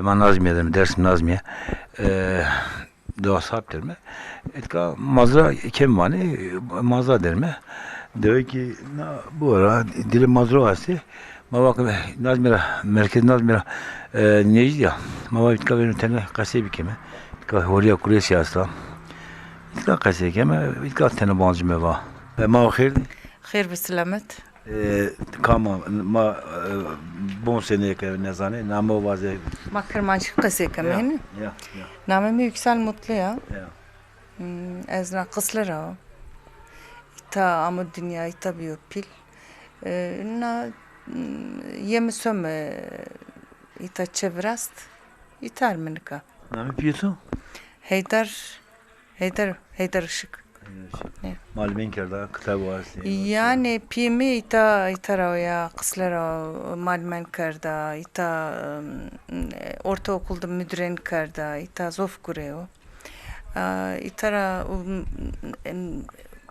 Ma Nazmiye derim, dersim Nazmiye. Doğa sahip derim. Etka mazra kem vani, mazra derim. Diyor ki bu ara dilim mazra vasi. Ma bakın Nazmiye, merkez Nazmiye neydi ya? Ma bakın etka benim tane kasaya bir keme. Etka horiya kurye siyasla. Etka kasaya keme, etka tane bancı meva. Ma bakır. خير بسلامت. Kama ma bon seneye nezane namı vaze ما كرمانش قصي كمان. ya نامي yüksel mutlu ya. ya Ezra kıslara. İta ama dünya ita biyopil. Na yemi söme ita çevrast. İtar menika. namı piyosu Heydar ışık. malumen kerda kitabı var Yani pimi itara ya kıslara malmen karda ita ortaokulda müdüren karda ita zof kureo itara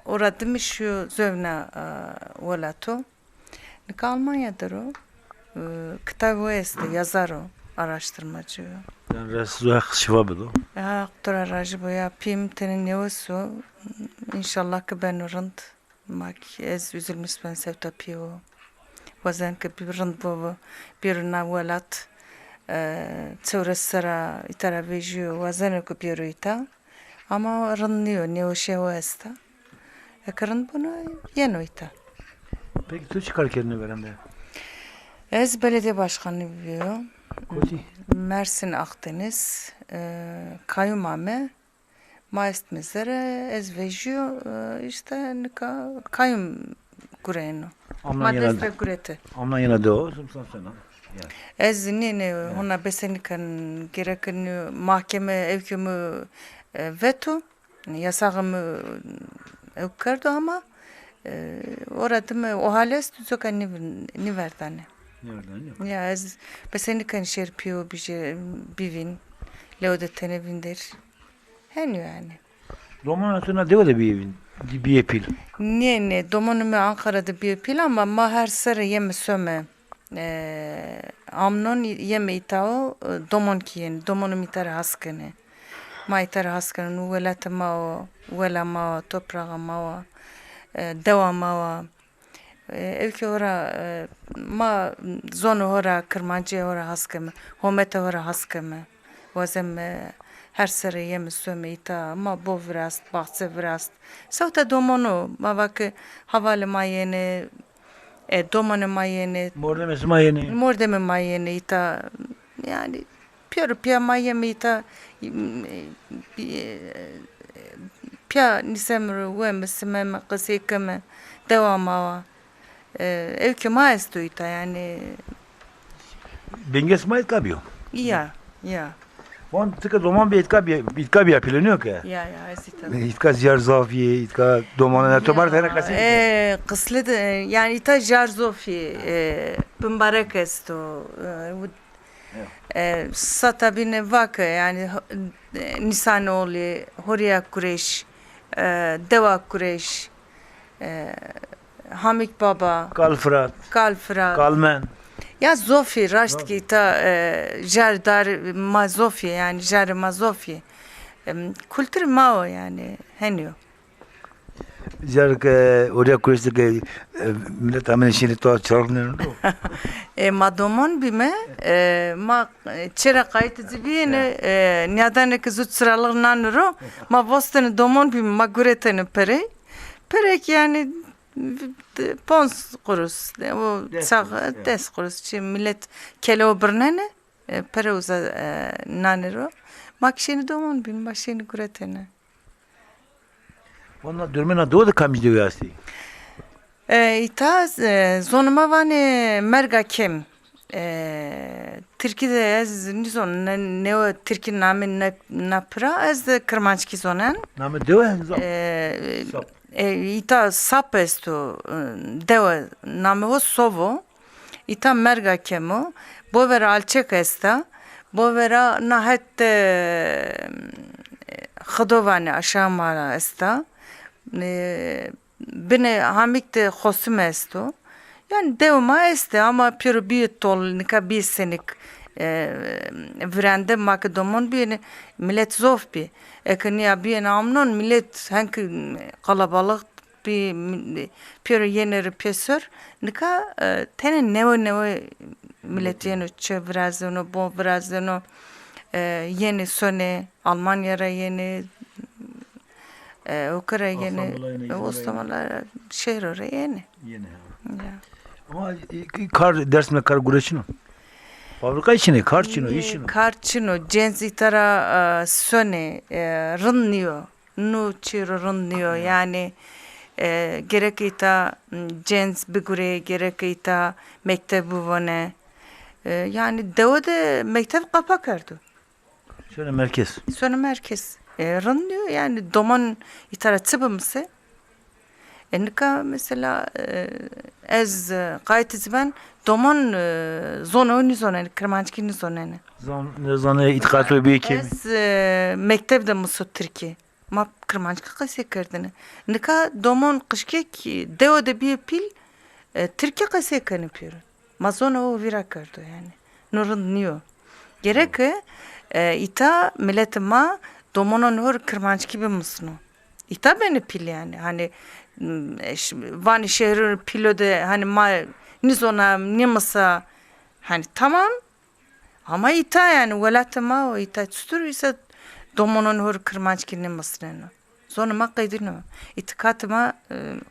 oradım şu zövna volato nika Almanya'dır o kitabı este yazar o araştırmacı yani resul şifa bedo ya doktora racı boya pim tenin nevosu İnşallah ki ben rınd mak ez üzülmüş ben sevta piyo vazen ki bir rınd bu bir navalat çevresara itara vejiyo vazen ki bir ita ama rınd ne o şey o esta karın bunu yeno ita. peki tu çıkar kendine veren de Ez belediye başkanı biliyor. Koti Mersin Akdeniz kayyumame Maest mezere ez vejiyo işte nika kayyum kureyno. Madres ve kurete. amna yana de o sumsan sana Ez ne ona besenikan gereken mahkeme evkümü veto yasağımı evkardı ama orada mı o hales tüzok ni verdane. nereden Ya ez besenikan şerpiyo bivin leodet tenevindir. Henüz yani. roman atına deva da bir evin bir epil Ne domonumu Ankara'da bir pil ama ma her sene yeme söme amnon yeme itao domon kiyen domonum itar haskene ma itar haskene nuvelat ma vela ma toprağa ma deva ma evki ora ma zonu ora kırmancı ora haskeme homete ora haskeme vazem her sene yeme söme ita ma bo vrast bahçe vrast savta domonu ma bak havale mayene domonu mayene morda mesma yeni mordeme mayene ita yani pia mayeme ita pia nisemru ve mesmem qısikeme devama evki ma estu ita yani benges mayt kabıyor ya on tıka roman bir etka bir yapılıyor ki ya esita İtka ziyar zafiye, itka domana tobar tane kasih. Kıslet yani ita jarzofi bimbarek esto satabine vaka yani Nisanoğlu Horiya Kureş Deva Kureş Hamik Baba Kalfrat, Kalfra Kalmen. ya Zofi raşt ki ita jardar ma Zofi yani jar ma Zofi kültür ma o yani henüz. Ziyar ke oraya kuruştu ki millet hemen şimdi to çalınıyor. Ma domon bime ma çera kayıt zibine niyadan ki zut sıralarından nuru ma vostene domon bime ma guretene perek yani pons kurus o sağ des kurus çi millet kelo bernene pere uza nanero ma kişini domon bime başını guretene. Onlar dürmena doğdu kamizde uyasti. İta zonuma vane merga kem. Türkiye'de ez nizon ne o Türkiye namı napra ez kırmançki zonen. Namı deva zap. İta sap esto deva namı o sovo. İta merga kemo. Bovera alçek esta. Bovera nahet xadovane aşağı mara esta. Bine hamik de xosum esto. Yani devma este ama pür bir tol nika bir senik Virende Makedon bir millet zof bir. Ekniya bir amnon millet hangi kalabalık bir pür yeneri pesör. Nika tene neve millet yeni çevrazını, bu vrazını yeni sone Almanya'ra yeni Ukrayna yeni Ostamalar şehir oraya yeni. Yeni. Ya. Ama kar Dersim'de kar güreşini. Fabrika içine kar çino işini. Karçino cenzi tara sone rınlıyor. Nu çiro rınlıyor yani gerek ita cenz bigure gerek ita mektebu vane yani devede mektep kapakardı. Şöyle merkez. Sonra merkez rınlıyor yani doman itara tıbımsı. Nika mesela ez gayet ben doman zona oyunu zona Kırmançki'nin zona ne? Zane itikatı bir kemi. Ez mektepte musu Türkiye. Ma Kırmançki kası kırdığını. Nika doman kışkek deo de bir pil Türkiye kası kanıpıyor. Ma zona o vira kırdı yani. Nurun niyo. Gerek ita milletime domanın hor Kırmançki bir musunu. İta beni pil yani hani Van şehri pilode hani ma nizona nimasa hani tamam ama ita yani velatma o ita tutur ise domonun hor kırmançki nimasını sonra ma kaydını itikatıma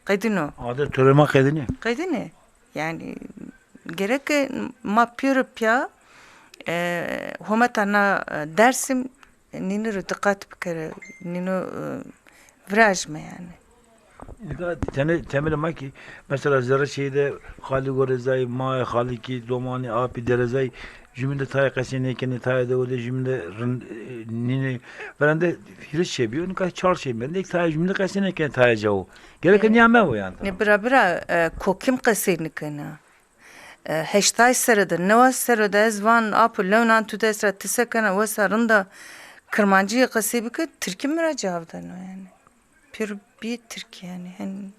kaydını Adet töreme kaydını. kaydını yani gerek ma pürüpya hometana dersim nini dikkat bir kere nini virajma yani. Temel ki mesela zara şeyde hali gorezay ma hali ki domani api derezay cümle tay kasine kendi tay da öyle cümle nini verende hiç şey bir onu kaç çar şey ben de tay cümle kasine kendi tay jav gereken yame o yani Ne bira kokim kasine kana heştay serede neva serede ezvan apı levnan tüdesra tisekana ve sarında kırmancı kasibi ki Türkiye müracavdan yani pür bir Türkiye yani.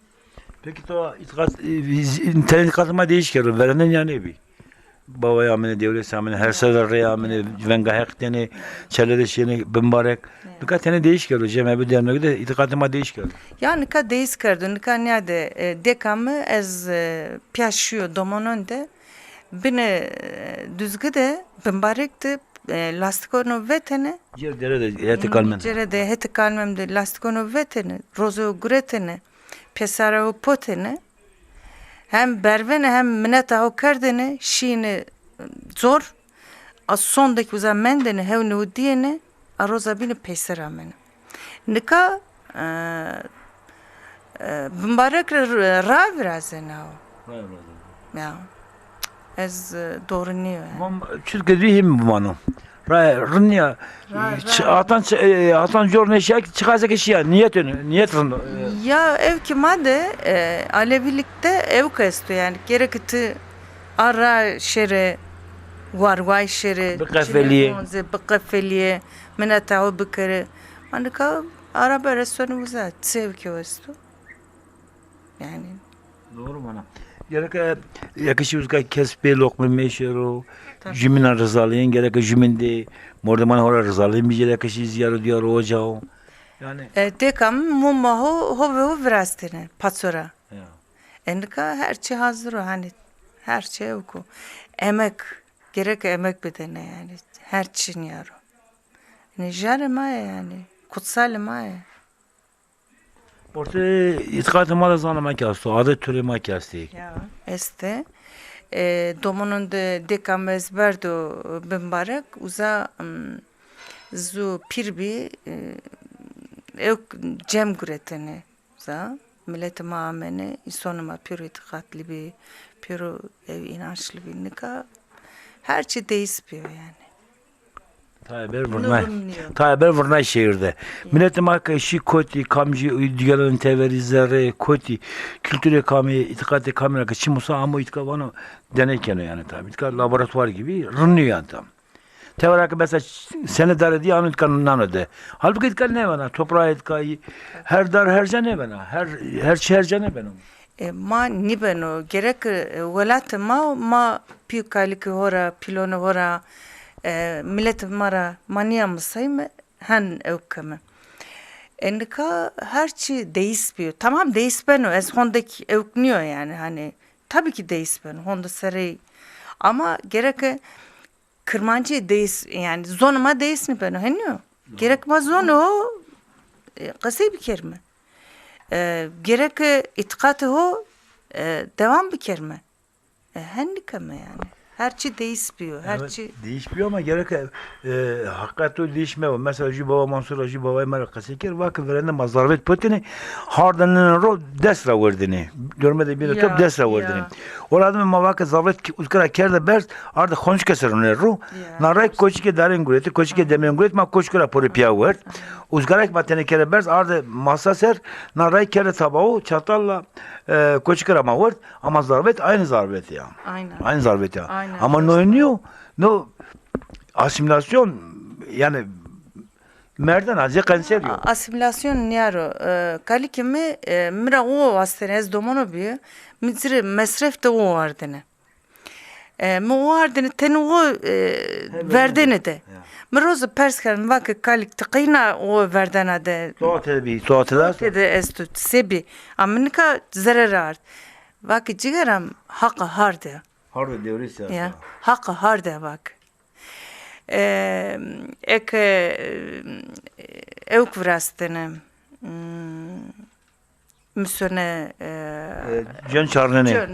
Peki to internet katıma değişiyor verenden yani bir baba yamene devlet yamene her sefer yamene venga haktene çelere şeyine bimbarek birkaç tane değişiyor cemaat bir derneğe de itikatıma değişiyor. Yani ka deyiz kardın ka nerede dekamı ez piyaşıyor domononde bine düzgüde bimbarekte lastikonu vetene Yer derede eti kalmen. cerede heti kalmemde lastikonu vetene rozo guretene pesara potene hem bervene hem mineta o kardene şiine zor az sondaki uzan mendene hevne u diyene aroza bini pesara mene nika bimbarek ra virazena ya ez doğru niye Çünkü diyeyim bu manu. Rınya atan jor ne şey çıkacak iş ya niyet ya ev ki madde Alevilikte ev kesto yani gerekti ara şere varvay şere bıkafeliye menata bıkare anka araba restoranı güzel sevki vesto yani doğru bana gerek yakışıyoruz ki kesbe lokma meşero jümina rızalıyın gerek jüminde mordaman hora rızalıyın bir yakışı ziyarı diyor ocağı yani dekam mumma ho vrastene patsora endika her şey hazır o hani her şey oku emek gerek emek bedene yani her şey yaro ne jare maya yani kutsal maya orta itikatı da zanlamak yastı adet türü makyastı ya este domonun de dekam ezberdo bimbarek uza zu pirbi ev cem guretene za millet maamene isonuma pür itikatli bir pür ev inançlı bir nika her şey değişiyor yani. Taber vurnay şehirde. Millet marka şi koti kamcı diğerlerin teverizleri koti kültüre kami itikadi kamera çimusa ama itika bana deneyken yani tabii itika laboratuvar gibi rınıyor yani tam. Tevarak mesela senedar diye anı kanundan öde. Halbuki itika ne bana toprağı itikayı her dar her cene bana her şey her cene bana. Ma nibeno gerek velat ma piyukalik hora pilonu hora millet mara mania mısayım hen evkemi. Endika her şey değişmiyor. Tamam değişmiyor. Ez hondaki evkniyor yani hani. Tabii ki değişmiyor. Honda sarı. Ama gerek kırmancı değiş yani zonuma değişmiyor. Henüyor. Gerek ma zonu kısa bir kelime. Gerek itikatı o devam bir kelime. Hendika mı yani? Her şey değişmiyor. Her Evet, şey değişmiyor ama gerek hakikaten o değişmiyor. Mesela Jü Baba Mansur Jü Baba'yı merakası ki vakı verende mazarvet pötini hardanın ro desra vurdini. Görmede bir top desra vurdini. Orada mı vakı zavet uzkara kerde bers arda konç keserun ro. Naray koçike darin gureti koçike demen guret ma koçkara pori piya vurd. Uzgarak matene kere bers arda masa ser naray kere tabağı çatalla koçkara ma vurd. Ama zavet aynı zavet ya. aynen. Aynı zavet ya. Aynen. Ama ne oynuyor? No asimilasyon yani merdan azı kanser yok. Asimilasyon niyaro. Kali kimi mira o astene ez domono bi mizri mesref de o vardene. Mi o vardene teni o verdene de. Mi rozu perskerin vakı kalik tıkıyna o verdene de. Soğatı de ez tut sebi. Aminika zarar art. Vakı cigaram hakkı harde. Harbi devri Ya hakkı harde bak. Ek evk vrastene müsöne Can çarnene.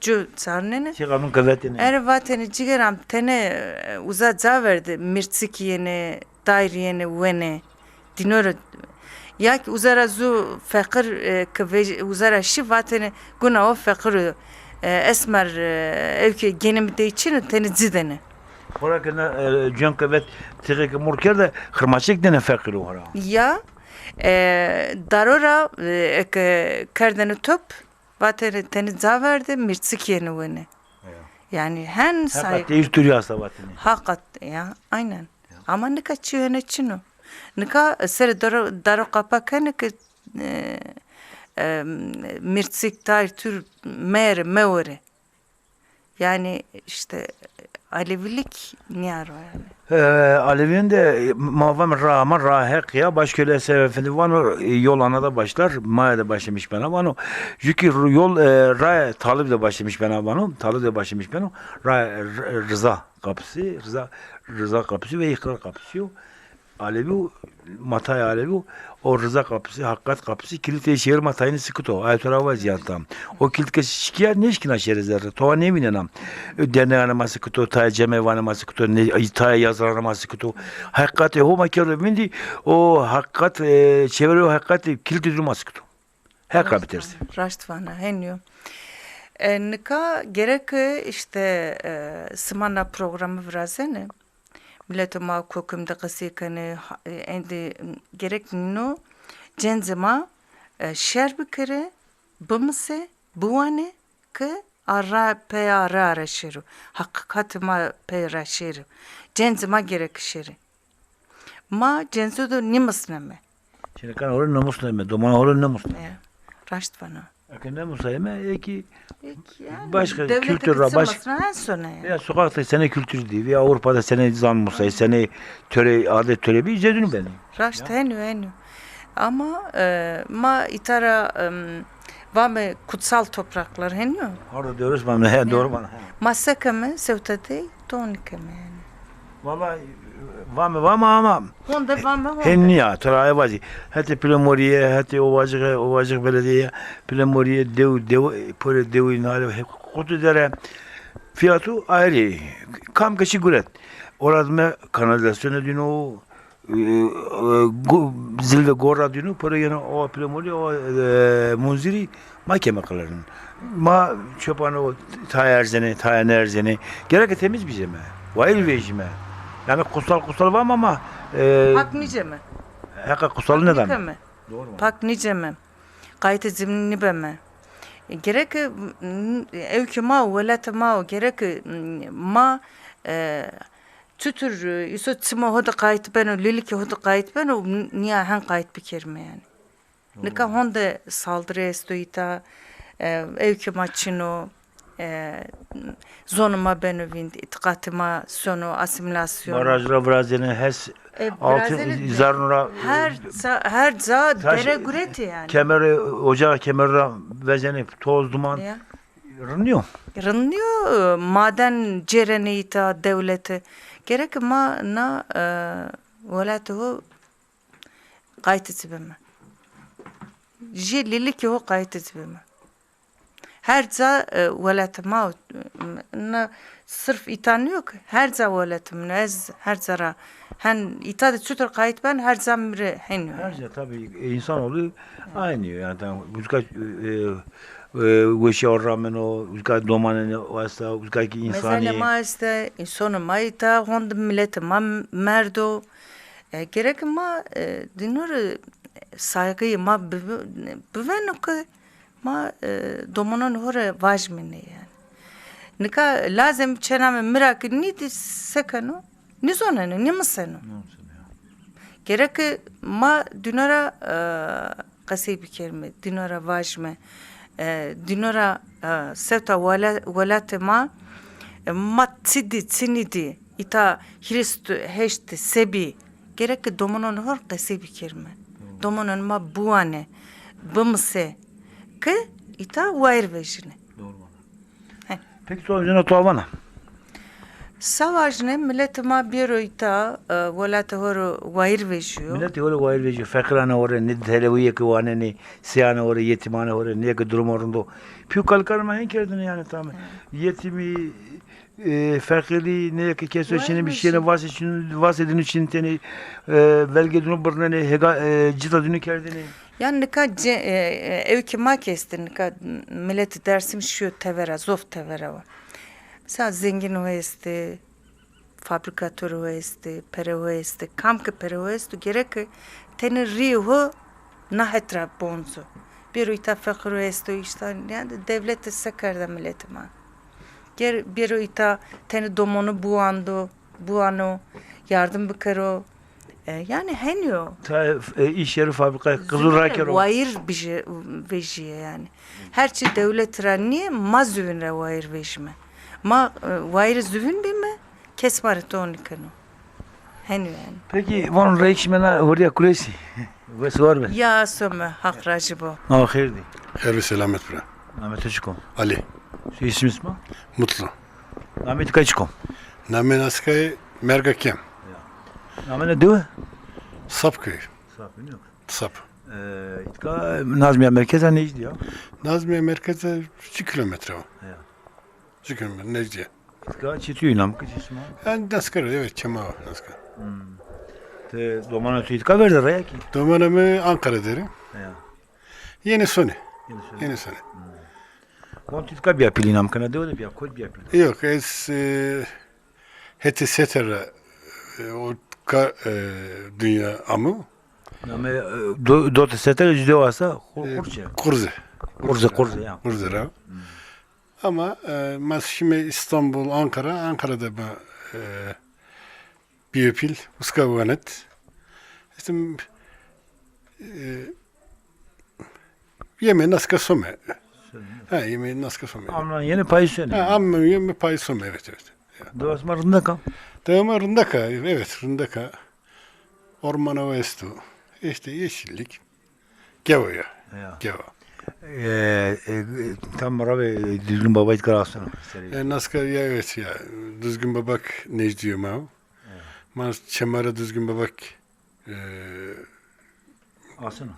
cu sarnene Çıkanın kıvetini. er vateni cigaram tene uza zaverdi mirtsik yene dair yene vene dinoro ya ki uzara zu fakir ke uzara şi vateni guna o fakir esmer evke genimde için teni zidene. Horakına can kıvet tıkı ki murker de kırmaçık dene fakir o hara. Ya darora kardeni top vateni teni zaverdi mirtsik yene vene. Yani hen say Hakikat değiştiriyor sabatini. hakikat ya aynen. Ama ne kaçıyor ne çino. Nika ser daro kapakane ki mirtsik tar tür mevre. Yani işte Alevilik niyaro yani. Alevi'nin de mavam rağmen rahek ya başka sebefini var yol anada başlar Maya'da başlamış bana vano çünkü yol talip de başlamış bana vano talip de başlamış bana rıza kapısı rıza kapısı ve ikrar kapısı Alevi Matay Alevi o rıza kapısı hakikat kapısı kilit şehir Matay'ın sıkıto ayetara vaziyatam o kilit ke şikiyar ne işkina şerezler tova ne binenam derneğineması sıkıto tay cemevaneması sıkıto ne tay yazarınaması sıkıto hakikat o makere bindi o hakikat çeviriyor hakikat kilit durma sıkıto her kapitersi Raştvana henyo. Nika gerek işte smana programı vrazene milletuma kokumda qasikane endi gerek no cenzema şer bikere bımse buane ke ara pe ara şeru hakikatma pe ra şeru cenzema gerek şeri ma cenzo do nimasname şimdi kan orun namusla mı domana orun namusla raştvana ne musayeme ki yani başka kültür ya sokakta sene kültür değil ya Avrupa'da sene zan musay sene töre adet töre bir izledin beni. Raşt henü. Ama ma itara vame kutsal topraklar henü. Orada diyoruz bana he doğru bana. Masaka mı sevtade tonika mı yani. Vame ama Honda vame henni ya töraya vazi. Hatta Plemoriye hatta ovacık belediye Plemoriye dev inale kutu dere fiyatı ayrı. Kam kaçı guret. Orada mı kanalizasyonu dino zilve gora dino para yana o Plemoriye o munziri mahkeme kıların. Ma çöpanı o tayerzeni gerek temiz bize mi? Vayil vejime. Yani kutsal var ama Pak nice mi? hakikaten kutsal neden? Doğru mu? Pak nice mi? Gayet zimni be mi? Gerek evki ma velat ma gerek ma tütür isot tsima hoda gayet ben liliki hoda gayet ben niye han gayet bir kelime yani. Nika honda saldırı estoita evki maçino zonuma benuvind, itikatıma sonu, asimilasyon. Barajla Brazya'nın hes altı zarnura her za Taş- dere gureti yani. kemeri ocağı kemeri vezeni toz duman Ya. rınıyor. Rınıyor maden cereni ita devleti. Gerek ma na velatuhu qaytısı bime. Jilili ki o qaytısı bime. Her za velatma na sırf itan yok. Her za velatim ez her zara. Hen itadı sütür kayıt ben her zamre hen. Her şey tabii insanoğlu aynı yani tamam. Uzka veşi orrameno, uzka domanene vasta, uzka ki Mesela insani. ma işte insonu ma ita hond milleti ma merdo. Gerek ma dinur saygıyı ma büvenok ma domanon hore vajmine yani. Nika lazım çename merak nidi sekano. Nizonene nimaseno. Gerek ma dünara qasi bir kelime, dünara vajme, dünara sevta velat ma tsinidi ita Hristo heşti sebi gerek domanon hor qasi bir kelime. Domanon ma buane bımse ke ita vair vejine. Peki sonucuna tuavana. Savaşne millet ma biro ita velat hor vair vejiyor. Millet öyle vayır veji, fakirane oraya, ne televiye ki vane ne, siyane oraya, yetimhane oraya, ne ki durum orunda. Piu kalkarma hen kerdin yani tamam. Yetimi, fakirliği, ne ki keso için bir şeyine vasedin için teni, belge dunu bırnene, cita dunu kerdini. Yani nika evki ma kestin nika millet dersim şu tevera, zof tevera var. Mesela zengin oeste, fabrikatör oeste, pere oeste, kamke pere oeste, gerek teni riho nahetra bonzo. Bir ita fakir oeste işte yani devlete sekerda milletime. Bir ita teni domonu buano, yardım bikero. Yani henyo. Ta iş yeri fabrika, kızıl raker o. Vair vejiye yani. Her şey devlet niye ma züvünre vair vejme. Ma vair züvün mi? Kesmaret onikano. Henyo yani. Peki, von reikşmena oraya kulesi. Ve sor be. Ya söme hakracı bu. Ahirdi. Her selamet bre. Ahmet Açıkom. Ali. Şu ismi ismi? Mutlu. Ahmet Kaçıkom. Namen askay Mergakem. Ahmet ne diyor? Sapköy. Safin yok. Sap. İtka Nazmiye merkeze ne izliyor? Nazmiye merkeze 2 kilometre o. Ya. 2 kilometre Necdiye. İtka çitiyor inam kız ismi. Yani Naskar evet Çema var Naskar. Te doman ötü itka verdi raya ki. Domanımı Ankara derim. Ya. Yeni Sony. Yine söyle. Yeni Sony. Kont itka bir apil inam kana diyor bir kod bir apil. Yok es heti setera o dünya amı. Name do te sete yüzde varsa kurça. Kurze. Kurze ya. Kurze ra. Ama mas şimdi İstanbul, Ankara'da bir pil, uskavanet. İşte yemeği naska some. Ha yemeği naska some. Amran yeni payı söyle. Ha amma yemeği pay some evet. Doğasma rında kam. Devamı Rındaka, evet Rındaka. Ormana vestu. İşte yeşillik. Gevo'ya. Ya. Gevo. Tam rabe düzgün baba itkar asına. Naska ya evet ya. Düzgün babak ne diyor ma? Mas çemara düzgün babak Asına.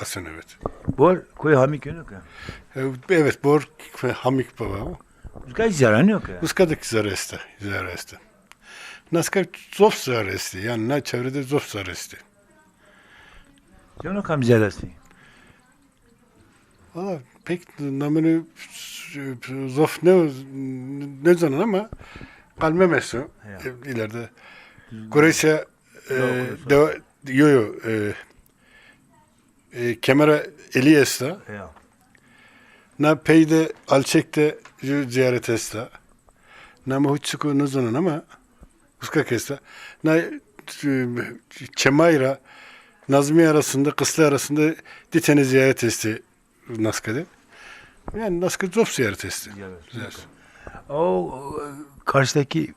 asın evet. Bor koy hamik yok ya. Evet bor hamik baba. Uzgay zaran yok ya. Uskadık zareste. Naska zof zaresti. Yani na çevrede zof zaresti. Canı kam zaresti. Valla pek namını zof ne zaman ama kalmemesu ileride. Kureyse yo kemera Elies'ta Ya. na peyde alçekte ziyaret esta na muhutsuku nuzunan ama uska kesta na Çemayra Nazmi arasında kıslı arasında diteni ziyaret esti naskade Yani nasıl zof ziyaretesi. Evet. O karşıdaki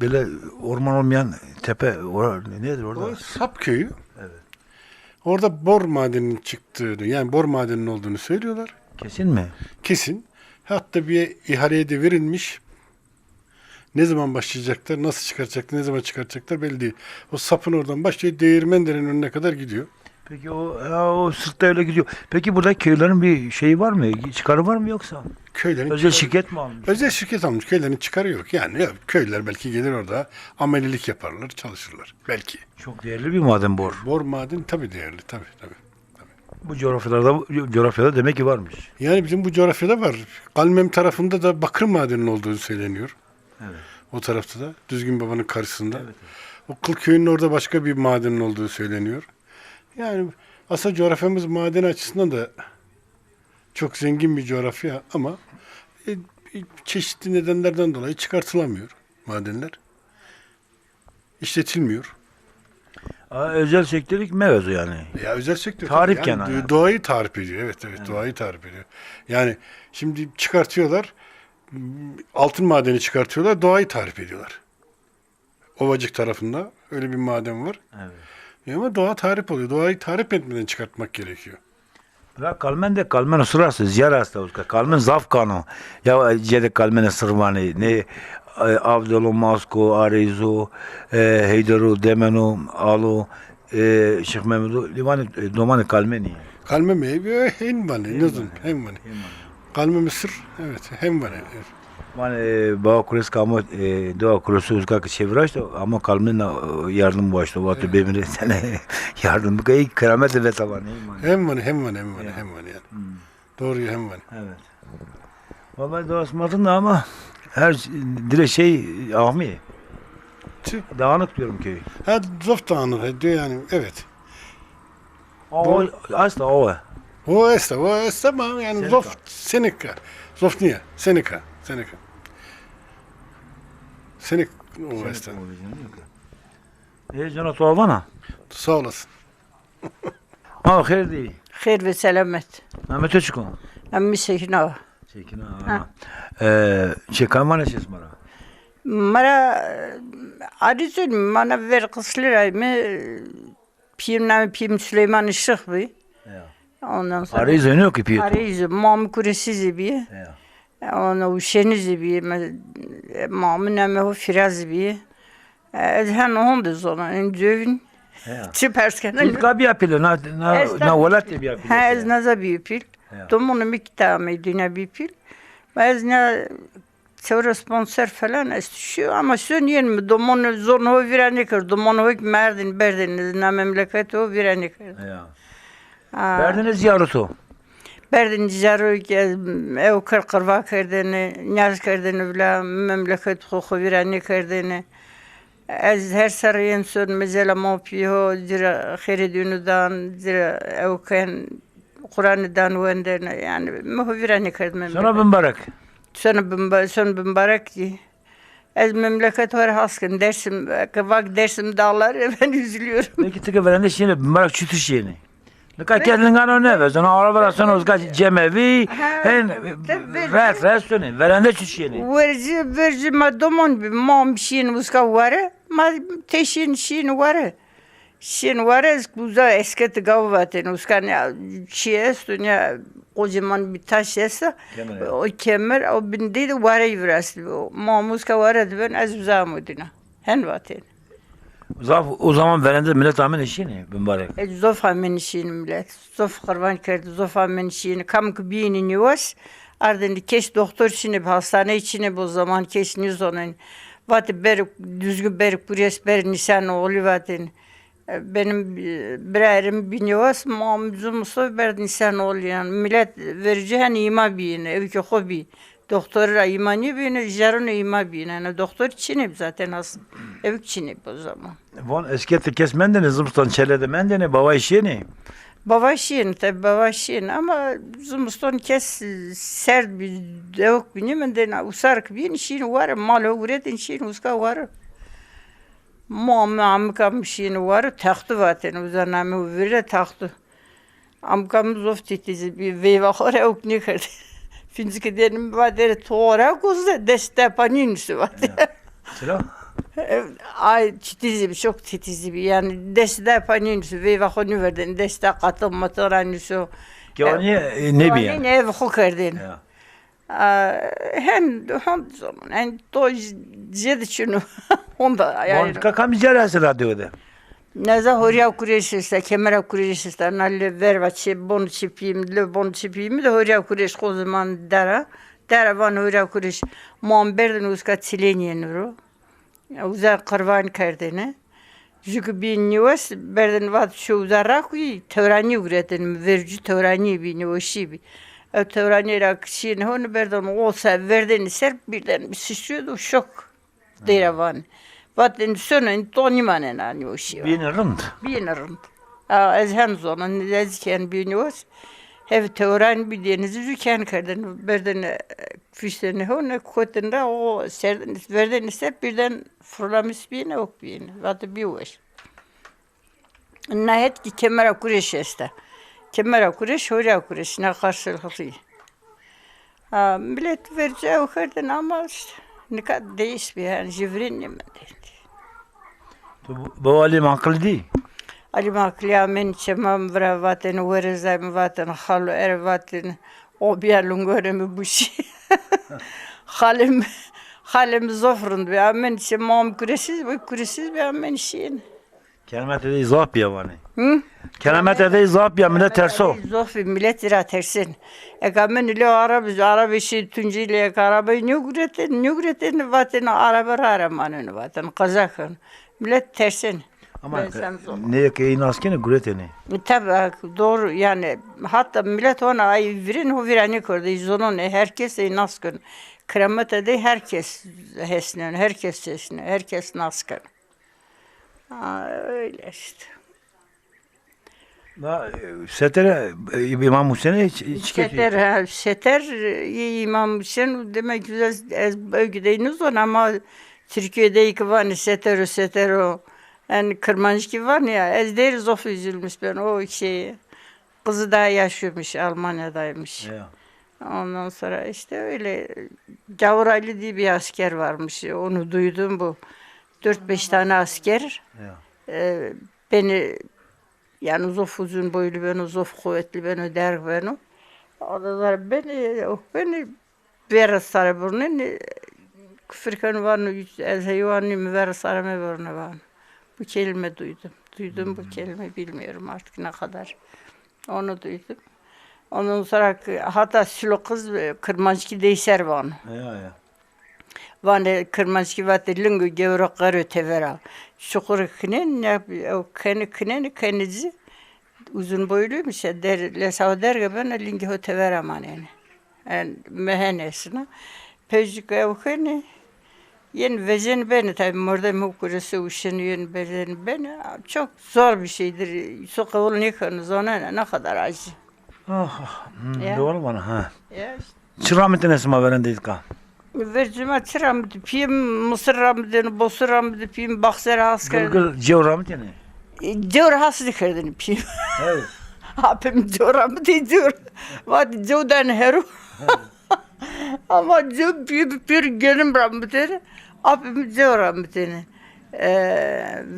böyle orman olmayan tepe nedir orada? O Sap köyü. Orada bor madeninin çıktığını, yani bor madeninin olduğunu söylüyorlar. Kesin mi? Kesin. Hatta bir ihaleye de verilmiş. Ne zaman başlayacaklar, nasıl çıkaracaklar, ne zaman çıkaracaklar belli değil. O sapın oradan başlıyor, Değirmendere'nin önüne kadar gidiyor. Peki o sırtta öyle gidiyor. Peki burada köylerin bir şeyi var mı? Çıkarı var mı yoksa? Köylerin Özel şirket mi almış? özel şirket almış. Köylerin çıkarı yok. Yani ya, köylüler belki gelir orada amelilik yaparlar, çalışırlar. Belki. Çok değerli bir maden bor. Bor maden tabii değerli. Tabii. Bu coğrafyada demek ki varmış. Yani bizim bu coğrafyada var. Kalmem tarafında da bakır madeninin olduğu söyleniyor. Evet. O tarafta da. Düzgün Baba'nın karşısında. O Kılköy'ün orada başka bir madenin olduğu söyleniyor. Yani aslında coğrafyamız maden açısından da çok zengin bir coğrafya ama çeşitli nedenlerden dolayı çıkartılamıyor madenler. İşletilmiyor. Özel sektörlük mevzu yani. Ya özel sektör. Tarif yani kenarı. doğayı tarif ediyor. Evet, doğayı tarif ediyor. Yani şimdi çıkartıyorlar, altın madeni çıkartıyorlar, doğayı tarif ediyorlar. Ovacık tarafında öyle bir maden var. Evet. Ama doğa tarif oluyor. Doğayı tarif etmeden çıkartmak gerekiyor. Ve kalmen sırası ziyarasta uska. Kalmen zafkano. Ya cede kalmen sırvani. Ne Avdolu, Masko, Arizo, Heydaru, Demenu, Alu, Şeyh Mehmedu, Livani, Domani kalmeni. Kalme meyve henvani. Nuzun henvani. Kalme Mısır. Evet, henvani. Evet. Mane bağ kuresi kama doğa kuresi uzka çeviraştı ama kalmen yardım başladı. Vatı bemire sene yardım. Bu kadar keramet ve tavan. Henvani yani. Doğru ya henvani. Evet. Vallahi doğasmadın da ama her dire şey ahmi. Tüh. Dağınık diyorum köy. Ha zof dağınık diyor yani. Evet. O asla o. O esta ama yani Seneca. zof Seneca. Zof niye? Seneca. Senek o esta. Cana tuavana. Sağ olasın. Ha hayır değil. خير بسلامت Mehmet Özçukun. أمي سكنة Çekin Ha. ha. Çekamana şey mara. مرا عريزون مانا ver kıslıray mı Pim Süleyman Işıkbi ondan sonra Arayı zönüyor ki piyotu. Arayüzü Mamı Kuresi bi ona uşenizi bi Mamı neme o Firaz bi hen ondu zona en dövün Çıpersken İlk abi yapıyor. Na velat diye yapıyor. ha ez naza bi pil Domunu miktar meydine bi pil ez ne Çevre sponsor falan istişiyor ama söyleyen mi domonu zorunu virane kır domonu hek Mardin Berdin ne memleket o virane kır. Verdiniz ziyaretu. Berdin ciğeri ki ev kırva kırdığını niyaz kırdığını bile memleket hukuku virane kırdığını az her sarayın son mesela mapiyo zira xeridünudan zira ev kan Kur'an'dan vendene yani mu virane kırdım. Sana mübarek. Son mübarek ki. Ez memleket var haskın dersim, kavak dersim dağları ben üzülüyorum. Peki tıkı verende şimdi mübarek çütüş yeni. Ne kadar kendin kanı ne ver? Sana araba sana uzka cemevi, hen restorani verende çütüş yeni. Verci ma domon bi mam şin uska var, ma teşin şin var. Şin var ez buza esket gavaten uska ne çiğes ne kocaman bir taş ise o kemer o bindi de var yvrası. Mamuska var ben az uzamudina. Hen vaten. O zaman verende millet amin işini mübarek. Zof hamen işini millet. Zof kurban kerdi. Zof hamen işini. Kam ki biyinin yuvas. Ardından keş doktor işini hastane içine bu zaman keş nizonun. Vatı düzgün berik buraya ber nisan oğlu vaten. Benim birerim biniyoruz, mamuzumuzu ber nisan oğlu yani. Millet verici hani ima biyine. Evki hobi. Doktorlar imani biyine, jarun ima biyine. Yani doktor içine zaten aslında. Evki içine o zaman. Von eskette kes mendene zımstan çelede mendene baba işini. Baba şirin tabi baba şirin ama zumuston kes sert bir devok benim de usark bir şirin var malo uğratin şirin uska var. Amkam şirin var tahtı vaten uzanamı vire tahtı. Amkam zof titizi bir veyva hore ok ne kırdı. Finski dedim vadere tora kuzda deste paninüsü vardı. Selam. Ay titizli bir çok titizli bir yani deste paninüsü ve vakonu verdin deste katım motoranüsü. Gevani ne bir yani? Ne ev hukerdin. Ya. Hem zaman en to zedçunu onda yani. Bon kakam cerası radyoda. Neza horya kureşiste, kemera kureşiste, nalle vervaçi, bon çipiyim, le bon çipiyim de horya kureş o zaman dara van horya kureş, muamberdin uska çilenyenuru, uzar karvan kardene, çünkü bir nüvas berdin vat şu uzarra kuyi, tevrani üretin, verici tevrani bir nüvasi bir. Tevrani rakşin, onu berdin olsa verdin ser birden bir sıçrıyordu, şok deravan. Vatten sönen tonimanen anyoşi. Bin rınd. Binarım. Az hem zonan nezken biniyoruz. Hev teoran bir denizi züken kardın. Berden fişlerini hone kotunda o serden verden ise birden fırlamış bine ok bine. Vatı bir var. Nihayet ki kemera kureş este. Kemera kureş, horya kureş ne karşılıklı. Millet vereceği o kardın ama işte ne kadar değişmiyor yani jivrin yemen değil. Bu alim akıllı değil. Ali makliya men çemam vra vaten verezem vaten halu er vaten o bialun göremi bu şey. Halim zofrun be amen çemam kuresiz be amen şeyin. Kelimet de izah bir yani. Hı? Kelimet de izah bir millet terso. Zofi millet ira tersin. Ekamen ile Arap şey tunciyle arabayı ne güreten vaten araba aramanın vaten kazakın. Millet tersin. Ama ne ki naskene güreteni. Tabii doğru yani hatta millet ona ay virin o virani kurdu. Zonun herkes naskın. Kramata de herkes hesnen, herkes hesnen, herkes naskın. Öyle işte. Setere İmam Hüseyin'e hiç Seter İmam Hüseyin demek güzel bölgedeyiniz on ama Türkiye'deki var seter o. Yani Kırmancı var ya, ez deriz of üzülmüş ben o şeyi. Kızı daha yaşıyormuş, Almanya'daymış. Ya. Ondan sonra işte öyle Gavur Ali diye bir asker varmış. Onu duydum bu. 4-5 tane asker. Ya. Beni yani zof uzun boylu ben zof kuvvetli ben öder beni. Odalar beni ver sarı burnu. Fırkanı var mı? Ez hayvanı mı ver sarı mı burnu var. Bu kelime duydum. Duydum bu kelime bilmiyorum artık ne kadar. Onu duydum. Ondan sonra hatta silo kız Kırmancı deyser var. Ya. Vane Kırmancı vatı lingo gevrak ötevera. Şukur kinen o kenici uzun boyluymuş ya lesa derge ben lingo ötevera manene. Yani mehanesine. Pecik evkeni yeni vezen beni tabi orada mukurası uşanıyor beni çok zor bir şeydir. Sokağın yıkanız ona ne kadar acı. Doğru bana ha. Ya işte. Çırametin esma veren değil ka. Vercime çıramdı, piyim mısır ramdı, bosur ramdı, piyim bakser asker. Gılgıl cevramet yani. Cevr hasdı kırdın piyim. Evet. Apim cevr ramdı cevr. Vat cevden heru. Ama cevr bir gelim ramdı. Apim cevr ramdı.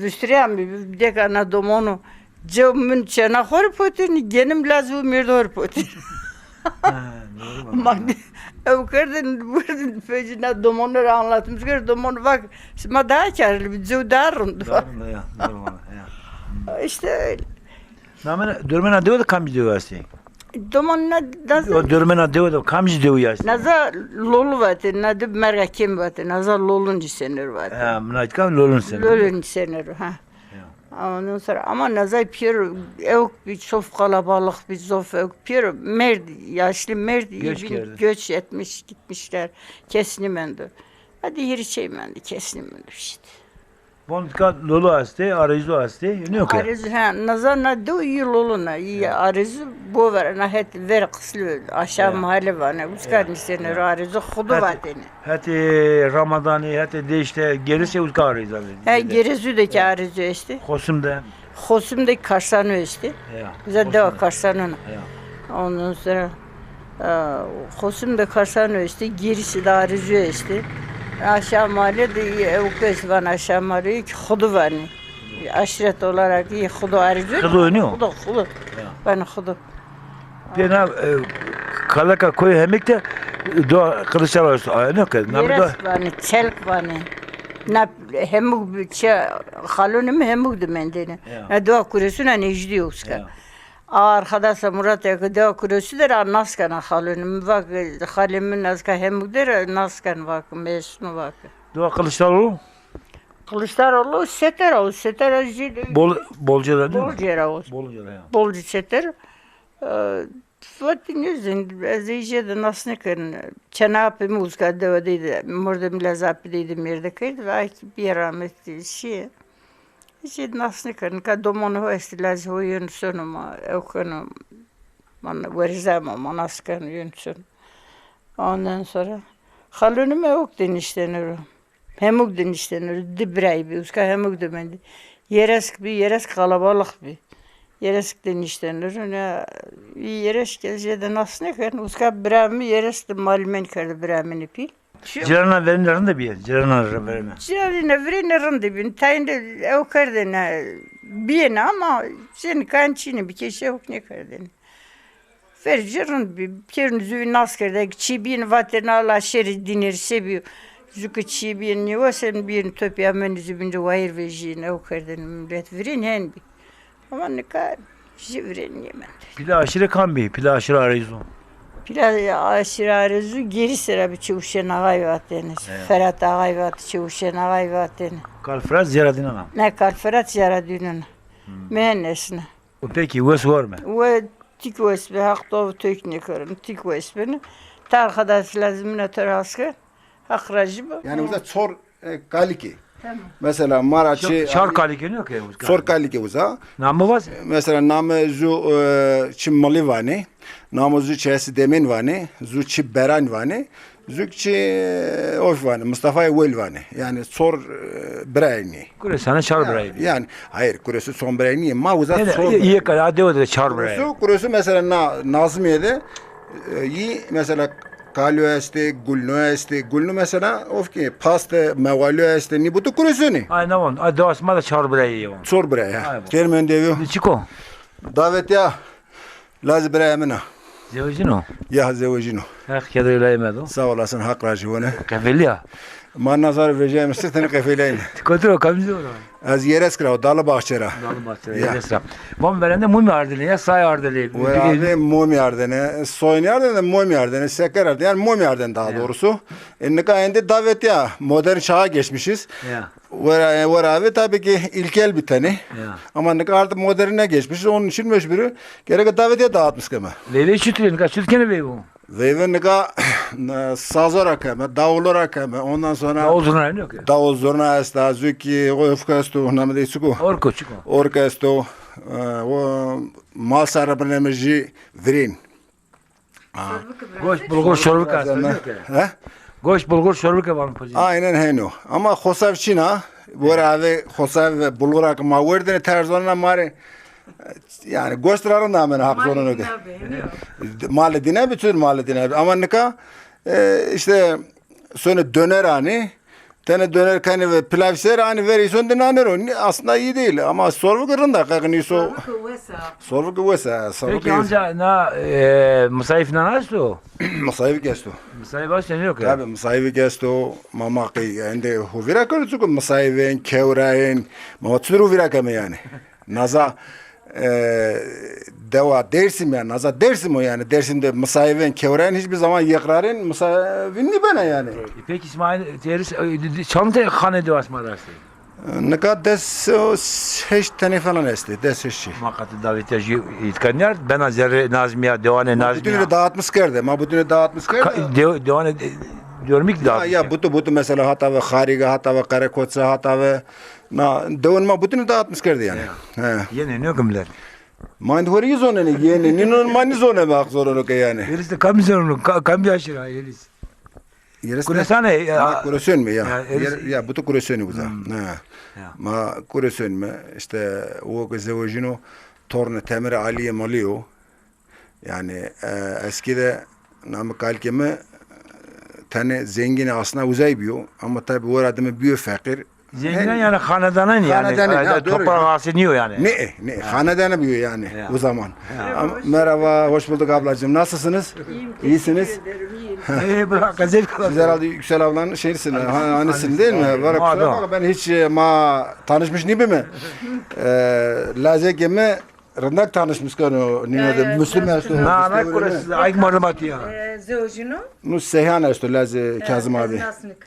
Vüstriyam bir dekana domonu. Cevr mün çena hor potin, genim lazım mirdo hor potin. Evkerdin buradan fecina domonları anlatmış. Domonu bak, ma daha karlı bir cevr darındı. Doğru ya. Doğru bana ya. İşte öyle. Namene dürmena diyor da kamcı diyor aslında. Domonuna O dürmena diyor da kamcı diyor aslında. naza lolu vatı, nadı merga kim vatı, naza loluncu senir vatı. Ha, mınajka lolun sen. Loluncu senir ha. Ondan sonra ama naza pir ev bir çok kalabalık bir zof ev pir yaşlı göç etmiş gitmişler kesnimendi. Hadi her şey mendi kesnimendi işte. Bondka lolu aste, arayüzü aste. Ne yok ya? Arız ha naza na do yoluna iyi arız bu ver na het ver kıslı aşağı mahalle var ne uskar senir arız xudu vatını. Hati Ramazan'ı, hati de işte gerisi uzka arayüzü. Ha gerizüdeki arız işte. Kosum'da. Xosumdaki karsanı işte. Ya. Bize de karsanı. Ya. Ondan sonra Kosum da Karsano işte, gerisi de arıcı işte. Aşağı mahalle de evkes van aşağı mahalle ki hudu var. Aşiret olarak iyi hudu arıcı. Hudu oynuyor mu? Hudu. Ben hudu. Bir ne kalaka koyu hemik de doğa Kılıçdaroğlu aynı ki. Yeres var, çelk var. Na hemuk halonum hemuk demendene. Na doğa kurusu na necdi uska. Arkadaşlar Murat Yakı doğa kurusu der naskana halonum bak halimin naska hemuk der naskan bak mesnu bak. Doğa Kılıçdaroğlu Kılıçdaroğlu seter bolcular değil mi? bolcera Ya. bolcu seter. Vatinizin azıcık da nasıl kırın çanapı muzka devadıydı murdum lazapidiydi yerde kaydı ve bir rahmetli şey nasıl kırın ka domonu estilaz huyun sonuma evkanım man varizama nasıl yün son ondan sonra halunum yok deniştenir hemuk deniştenir dibray bir uska hemuk demendi yeres kalabalık bir Yeresk deniştenir ne yeresk de nasıl ne kadar uska brami yeresk de malmen kardı bramini pil. Cirana verenlerin de bir yer. Cirana verme. Cirana verenlerin de bir tayinde ev kardı ne bir ama sen kançini bir kişi yok ne kardı. Vercirin bir kerin züğün askerde çibin vatana şeri dinir sebi zükü çibin ne var sen bir töpya menizibince vayır vejin ev kardı millet verin hen bir. Ama ne kadar jivren yemen. Pila aşırı kambi, pila aşırı arayüzü. Pila aşırı arızı geri sıra bir çavuşen ağay vateniz. Ferhat ağay vatı çavuşen ağay vateni. Kalfraz ziyaretin anam. Ne kal Ferhat yaradığının. Mühennesine. Peki üves var mı? Ve tik vesbe hakta teknik karın tik vesbeni. Tarkadaş lazım ne taraskı. Hakracı bu. Yani burada sor kaliki. Mesela Maraş'ı Şar kalike ne ki? sor kaliki uza. Namı var? Mesela namı zu çimmalı vani, namı zu çesi demin vani, zu çi beran vani, zu çi of vani, Mustafa Evel vani. Yani sor brayni. Kure sana şar bırakayım. Yani hayır kurası son brayni ma uza sor. İyi kadar hadi o da şar bırakayım. Kurası mesela Nazmiye'de iyi mesela Kalyo este, gulnu mesela of ki pasta mevalyo este ni butu kurusuni. Aynen on. Hadi asma da şar bırakayım. Sor buraya. Aynen. Kermen deviyo. Çiko. Davet ya. Laz buraya mena. Zevcin o. Ya zevcino. Hak ya da öyleyemedi. Sağ olasın hak racivone. Kefeli ya. Ma nazar vereceğim sırtını kefeleyin. Kontrol kamzi o. Az yeres kral dalı bahçera. Dalı bahçede. Yesra. Vam verende mumi ardili ya say ardili. Ve abi mum yardene, soyun yardene, mum yardene, seker yardene, yani mum yardene daha doğrusu. Ennika ende davet ya, modern çağa geçmişiz. Ya. Ve abi tabii ki ilkel bir tane. Ya. Ama ne artık moderne geçmişiz, onun için mecburi gerek davetiye dağıtmış kema. Leyli şütülün kaç şütkene bey bu. Ve ne sazora kema, davulora kema, ondan sonra Davul zurna yok ya. davul zurna esta, züki, orkesto, namı da isuku. Orko çiko. Orkesto, o mal sarabın emerji verin. Goş bulgur şorbu kastı. He? Goş bulgur şorbu kavan poji. Aynen heno. Ama Xosav Çin'a, bu arada Xosav bulgurak ma verdene terzonuna mari yani gösterelim da hemen hak zorunu ki. Malı dine bütün malı dine. Ama nika işte sonra döner hani tane döner kanı ve pilav ser hani veriyorsun dinanır o. Aslında iyi değil ama sorgu kırında kakını so. Sorgu kuvvesa. Peki amca na musayif nanastu? Masayı geçti. Musayif başta yok ya. Tabii masayı geçti. Mama ki yani huvira kırıcık masayı kevrain. Mama tüdür huvira kame yani. Naza deva dersim yani naza dersim o yani dersimde musayivin kevrain hiçbir zaman yakrarın musayivin ni bana yani. Peki İsmail teris çanta khane de asma dersi. Ne kadar des hiç tane falan esti des hiç. Makatı davetiye itkanlar ben azere Nazmiye devane Nazmiye. Bütünü dağıtmış kerdi. Ma bütünü dağıtmış kerdi. Devane diyorum ki Ya butu mesela hata ve hariga hata ve karakotsa hata ve na devonma bütünü dağıtmış kerdi yani. He. Yine ne kumlar. Mind hori zone ne yeni ninun mani zone bak zorunu ke yani. Elis de kamzonu kambiyaşira elis. Kuresane Kuresen mi ya? Ya, Ya butu kuresen bu da. Ma kuresen mi işte o zevcino torne temere aliye malio. Yani eskide namı kalkemi tane zengini aslında uzay büyüyor ama tabi o adamı büyüyor fakir. Zengin yani hanedanın yani. Hanedanın, ha, doğru. Toprak asınıyor yani. Ne hanedanı büyüyor yani Ya. o zaman. Ama, merhaba, hoş bulduk ablacığım. Nasılsınız? İyisiniz. Bırak zevk Siz herhalde Yüksel ablanın şeysin, annesin değil mi? Var kusura bakma, ben hiç tanışmış gibi mi? Lazekeme rındak tanışmış konu. Ne Müslüm ersto. Na kurası ayık malumat ya. Zeojino? Nus Seyhan ersto Laze Kazım abi.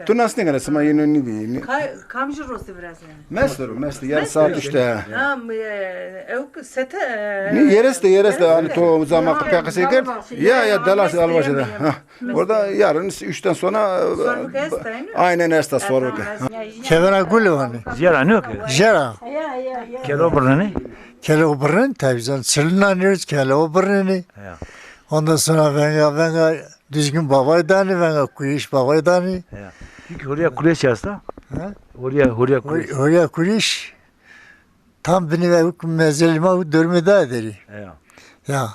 Tu nasıl ne kadar yine ne bi? Kamcı rostu biraz yani. Mestur yarın saat 3'te. Ha, evk sete... Yereste hani to zaman kapıya seker. Ya dalas albaşıda. Orada yarın 3'ten sonra aynen esta soruk. Kevera Gulevani. Ziyara ne yok? Jera. Kero burnu Kele obrun televizyon sırlanıyoruz kele obrunu. Ya. Ondan sonra ben düzgün babaydani, ben kuyiş babaydani. Ya. Çünkü oraya kuleş yazsa. Oraya kuleş. Oraya kuyiş tam beni ve mezelime dörmede ederi. Ya. Ya.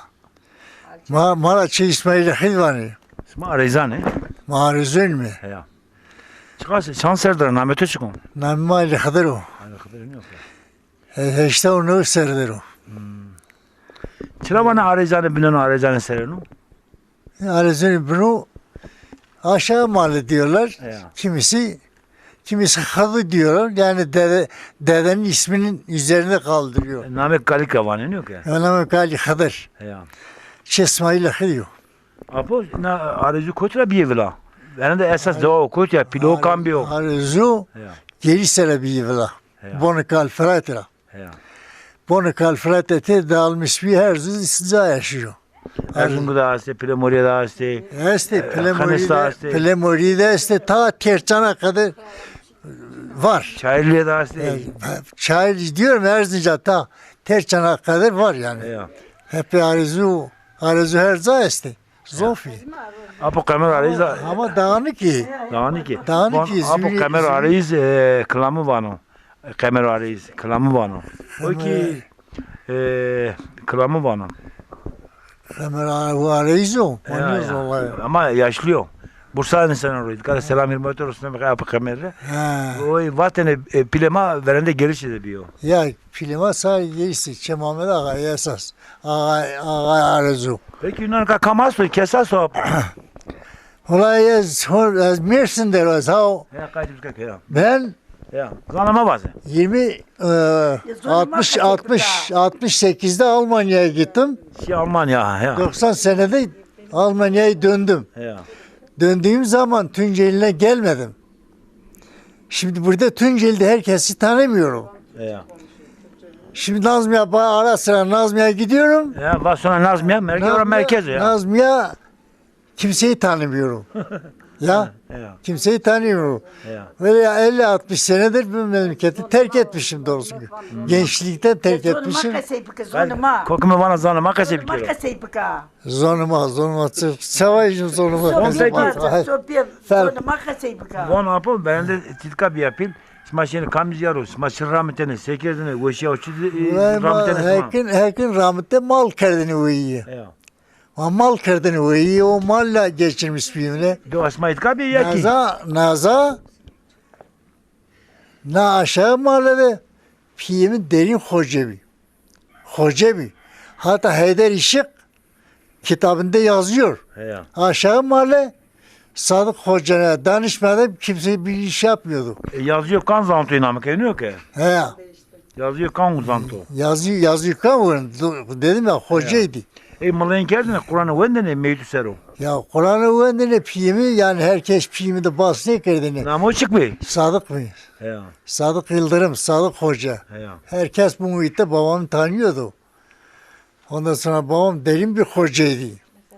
Maraçı İsmail Hilvani. İsmi Arezane. Maruzun mi? Ya. Çıkarsa şanserdir namete çıkın. Namali Khadro. Aynı kadar yok ya. İşte onu serdir o. Çıra bana Arezane bilen Arezane serenu. Aruzun bunu aşağı mahalle diyorlar. Ya. Kimisi halı diyorlar. Yani dedenin isminin üzerine kaldırıyor. Namek Galika var ne yok ya. Önemli kali Hıdır. Ya. Çesmayla hıdıyor. Apo na Arezu kotra bir evla. Ben de esas dua okut ya pilo cambio. Arzu Ya. gerisele bir yıla. Ya. Bunu kalfratera. Ya. Bunu kalfratete dağılmış bir her sıcağı yaşıyor. Erzungu da işte Premoria da işte. Este Hanes'ta este. Plemori'de este ta Tercan'a kadar var. Çayırlı'ya da işte. Şair diyorum Erzincan ta Tercan'a kadar var yani. Ya. Hep arzu her zaman este. Zofi. Apo kamera Areza. Ama dağınık ki. Dağını ki. Dağını ki. Apo kamera Arez klamı vano. Kamera Arez klamı vano. O ki klamı vano. Kamera arayüzü. Ama yaşlıyor. Bursa'nın sen oraydı. Kada selam hürmet olsun. Apo kamera. O vatene pilema verende geliş edebiliyor. Ya filma sadece gerisi. Çemamet Ağa esas. Ağa arzu. Peki Yunan kamaso kesaso. Olay Mersin der o. Ya kaçmış kakaya. Ben Ya zanama bazı. 68'de Almanya'ya gittim. Almanya ya. 90 senede Almanya'ya döndüm. Ya. Döndüğüm zaman Tunceli'ne gelmedim. Şimdi burada Tunceli'de herkesi tanımıyorum. Ya. Şimdi Nazmiye ara sıra Nazmiye'ye gidiyorum. Ya bak sonra Nazmiye merkez ya. Nazmiye kimseyi tanımıyorum. Ya Ya. kimseyi tanımıyorum. Ya. Böyle 50-60 senedir bu memleketi terk etmişim doğrusu. Gençlikten terk etmişim. Kokumu bana zanama kaçıp gidiyor. Zonuma. Savaşım zonuma. Von apo ben de titka bir yapayım. Smaşını kamziyaro, smaşın rahmetine, sekirdine, uğuşya uçudu rahmetine. Herkin rahmette mal kerdini uyuyor. Ya. O mal kerdini uyuyor. O malla geçirmiş birbirine. Do asma itka bir yaki. Naza na aşağı mahallede piyemin derin Hocebi. Hatta Haydar İşik kitabında yazıyor. Ya. Aşağı mahalle Sadık Hoca'ya danışmadan kimse bir iş yapmıyordu. Yazıyor kan zantoyu namı keniyor ki. He, Yazıyor kan zanto. yazıyor kamuğun. Dedim ya hocaydı. Malayın kendine Kur'an'ı vendene meytü sero. Ya Kur'an'ı öğrendiğinde piyemi yani herkes piyemi de bastığı kerdini. Namı çık mı? Sadık mı? Ya. Sadık Yıldırım, Sadık Hoca. Ya. Herkes bu muhitte babamı tanıyordu. Ondan sonra babam derin bir hocaydı.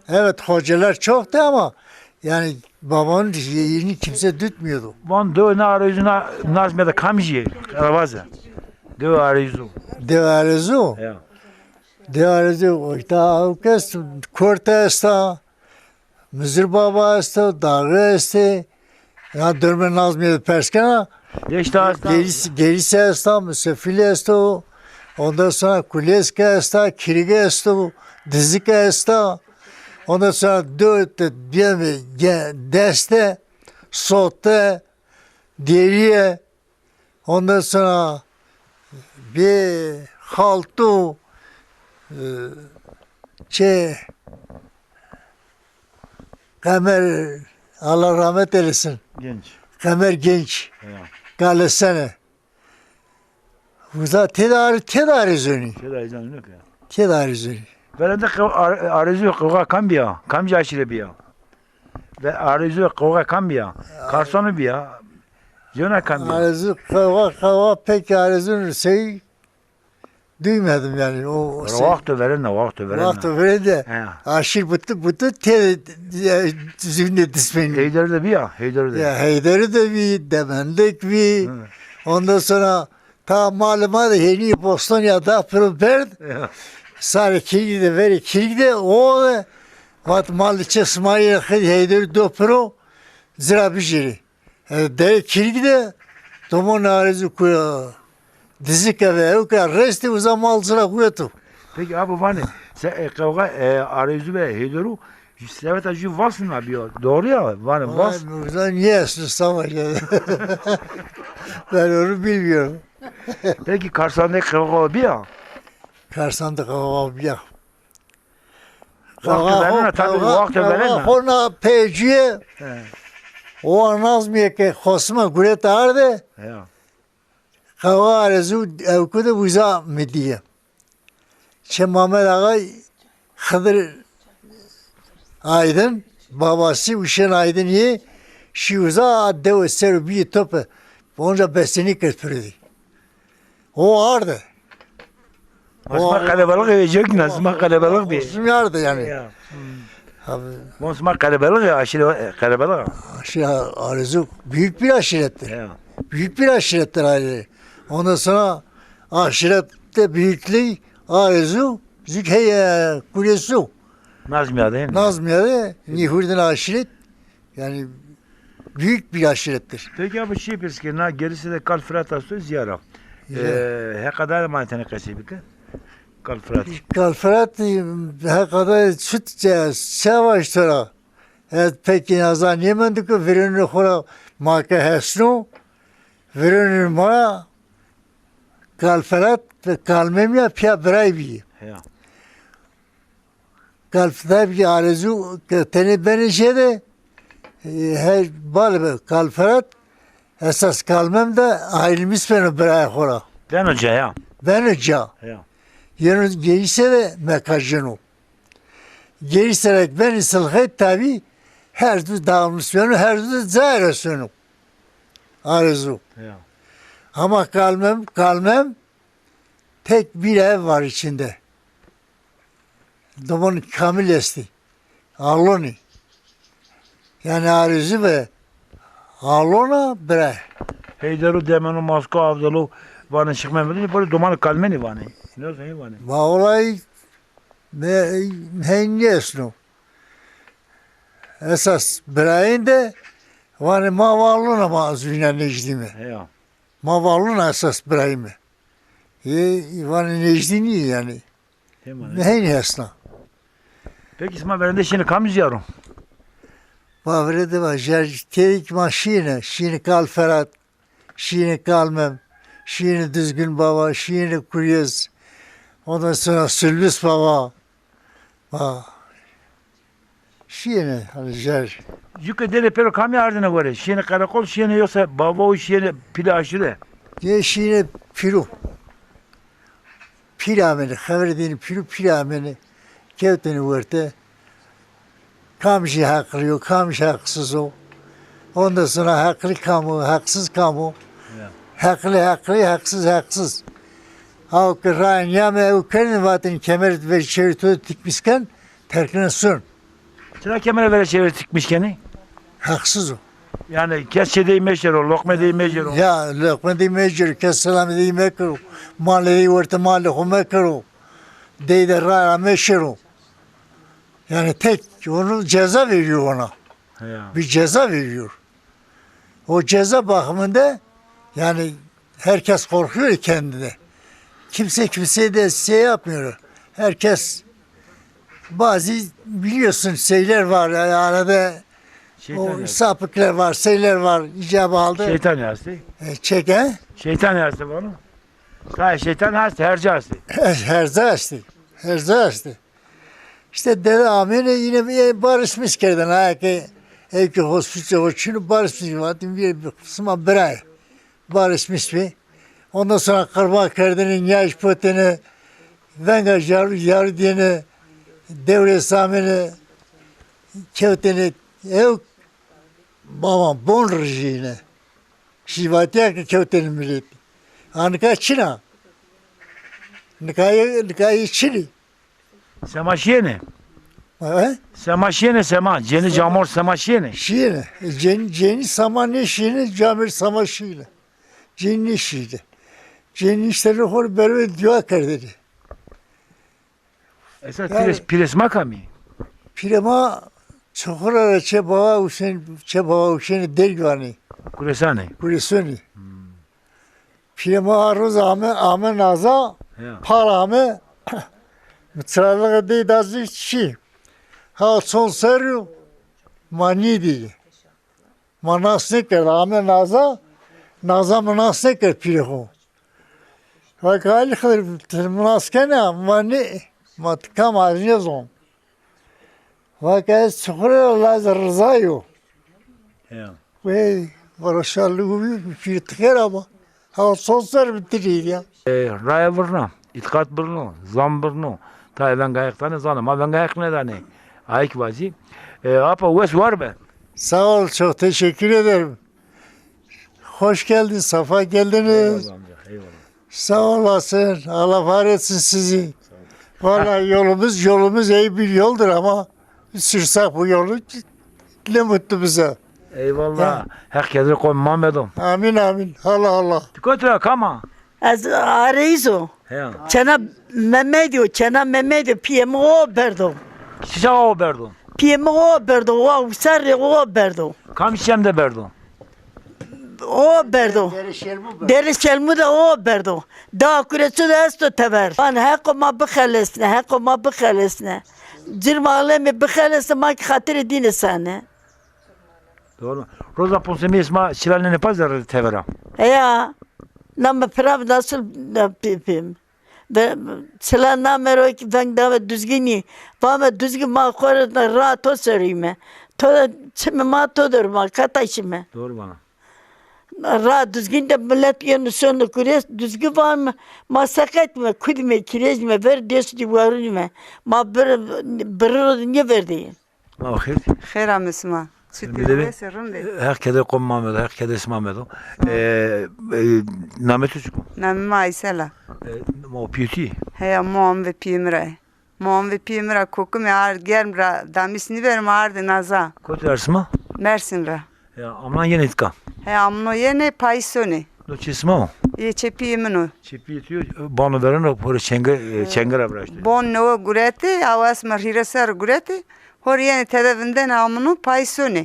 Evet hocalar çoktu ama yani babamın yerini kimse tutmuyordu. Van do na arayüzüne nazmede kamjiye. Karavaza. Do arayüzü. Devarezu. Ya. Devarezu. İşte kes korta esta. Mızır baba esta. Dağı esta. Ya dörme nazmiye perskana. İşte hasta. Gerisi esta. Müsefili esta. Ondan sonra kuleska esta. Kirige esta. Dizika esta. Ondan sonra dört deste, sote, deriye, ondan sonra bir haltu, Kamer, Allah rahmet eylesin. Genç. Kamer Genç. Ya. Galesene. Uza tedarik zoni. Şeyler yok ya. Tedarik zoni. Velende arzu koga cambia. Cambia aşile biya. Ve arzu koga cambia. Karsonu biya. Yona cambia. Arzu kava pek arzu şey duymadım yani o şey. Vakti veren. Vakti verince He. aşır butu zünne dismeyin. Heyder de biya. Heyder de. Ya Heyder'i de bir demendik bir. Hı. Ondan sonra ta malumat yeni Boston'da pırperd. Ya. Sarı kilidi veri kilidi o vat maliçe smayı Heyder dopro zira bijiri. De kilidi tomon arzu kuya dizike ve o kadar resti o zaman zira kuyatu. Peki abi vani. Sen kavga arzu ve heyderu. Sevet acı vasın abi ya. Doğru ya. Vani vas. Buradan niye esnaf savaş ben onu bilmiyorum. Peki Karsan'daki kavga biya. Karsan'da kavga bir yak. Vakti verene tabii vakti verene. Ona peciye He. o anazmıyor ki kosma guret ardı. Ya. Kavga arzu evkuda buza mediye. Şey Mehmet Ağa Hıdır Aydın babası Uşen Aydın ye şiuza adde o serbi topu. Onca besini kırpırdı. O ardı. Osman kalabalık edecek mi? Osman kalabalık bir. Olsun yardı yani. Ya. Abi, Osman kalabalık ya. Aşırı kalabalık. şey arzu büyük bir aşirettir. Ya. Büyük bir aşirettir aile. Ondan sonra aşirette büyüklüğü arzu zükheye kulesu. Nazmiye değil mi? Nazmiye'de Nihur'dan aşiret yani büyük bir aşirettir. Peki abi şey yapıyoruz ki gerisi de kalfrat aslı ziyara. He kadar mantene kasibike. Kalfrat. Kalfrat kadar sütçe savaştıra. Evet peki nazan yemendik ki verenir khora maka hesnu verenir ma kalfrat kalmem ya pya bray bi. Ya. Kalfrat bir arzu tene beni şeyde her bal kalfrat esas kalmem de ailemiz beni bray khora. Ben hoca ya. Ben hoca. Ya. Yalnız gelirse de mekajını. Gelirse ben ısılhayt tabi her türlü dağılmışsını, her türlü zahirasını. Arzu. Ya. Ama kalmem tek bir ev var içinde. Duman kamil esti. Aloni. Yani arzu ve alona bre. Heyderu demenu masko avdalu vani çıkmam. Böyle dumanı kalmeni vani. Ne olsa iyi vani. Ma olay hengiyesno. Esas birayın de var ma varlığına mazuyla necdimi. Ya. Ma varlığına esas birayımı. Var necdini yani. Tamam. Hengiyesno. Peki İsmail ben de şimdi kam ziyarum. Bavrede var. Terik maşine. Şini kalferat. Şini kalmem. Şini düzgün baba. Şini kuryez. Ondan sonra Sülbüs baba. Şini hani jer. Yüke deli pero kam yardına göre. Şimdi karakol şimdi yoksa baba o şimdi pili aşırı. Ye şini piru. Pirameni. Haber edin pirameni. Kevteni vurdu. Kamşi haklı yok. Kamşi haksız o. Ondan sonra haklı kamu. Haksız kamu. Haklı, haksız. Halk rayn yame ukerin vatin kemer ve çevirtü tikmisken terkine sun. Sıra kemere vere çevir tikmişkeni. Haksız o. Yani kesçe değil meşer o, lokme değil meşer o. Ya lokma değil mecbur, kes selam değil mekru. Malı değil orta malı humekru. Deyde raya meşru. Yani tek onu ceza veriyor ona. Ya. Bir ceza veriyor. O ceza bakımında yani herkes korkuyor kendine. Kimse kimseye de şey yapmıyor. Herkes bazı biliyorsun şeyler var yani arada Şeytan o yarısı. sapıklar var, şeyler var icabı aldı. Şeytan yarısı. Çeken Şeytan yarısı bunu. Hayır şeytan yarısı, herci yarısı. herza açtı. İşte dede amene yine bir barışmış kerden ha ki evki hospital o çünkü barışmış vadim bir kısma biray barışmış bir. Ondan sonra karma kerdenin yaş poteni venga yar diyene devre samene kevteni ev babam bon rejine şivatiya ki kevteni millet. Anka Çin'a. Nikayı Çin'i. Sema şiyene. Ha? Sema şiyene sema. Ceni camor sema şiyene. Şiine. Ceni saman şiine, camir sama şiine. Ceni şiine. Ceni işleri hor berbe dua kerdedi. Esas Yani- pires makami. Pirema çokura çe baba Hüseyin dergani. Kuresane. Kuresoni. Pirema aruz ame naza Ya. parame mıtralığı değil dazı çi. Ha son seru mani değil. Manas ne kadar ame naza manas ne kadar pireho. Ve gali kadar manas kene mani matkam arine zon. Ve gali çukura lazı rızayo. Ya. Ve varaşarlığı bir pirtikler ama. Ha son seru bitiriydi ya. Raya vurna. İtkat burnu. Zam burnu. Ta ben gayıktan zanım. Ha ben gayık ne tane. Ayık vazi. Apa uves var be. Sağ ol, çok teşekkür ederim. Hoş geldin, safa geldiniz. Eyvallah amca. Eyvallah. Sağ olasın, Allah var etsin sizi. Vallahi yolumuz iyi bir yoldur ama sürsek bu yolu ne mutlu bize. Eyvallah. Herkese koymam edom. Amin amin, Allah. Dikotra kama. از آریزو Ya. چنا ممدیو پیم او بردو Şişe o berdo. پیم او بردو او سر او بردو Kam şişem de berdo. او بردو دری شلمو دا او بردو دا کرسو دا استو تبر من حقو ما بخلصنه جرم عالمی بخلصنه ما که خاطر دین سانه Doğru. Roza Ponsemi isma şilalene pazarı tevera. Ya nama prav nasıl pipim ve sıla namero ki ben daha düzgünü bana düzgün ma koyarlar rahat o sarıyım to çime ma todur ma kataşım Doğru bana. rahat düzgün de millet yanı sonu kures düzgün var mı ma sakat mı kudme kirejme ver desti varın mı ma bir ne verdi Ahir. خیره مسما Müdürü. Herkese koymam edom. Herkese ismam edom. Nametu çıkım. نمی ایسلا O piyuti. هیا مام و پیمره کوکم آرد گرم را دامیسنی برم آرد نازا Kotra isma. مرسین را Ya amlan yine itka. هیا امنو یه نه پایسونی Do çisma o. یه چه پیمنو Çipi yetiyor. Bana veren o para çengel abraştı. بون نو گورتی آواز مرهیره سر گورتی هوریه تدویندن امنو پایسونی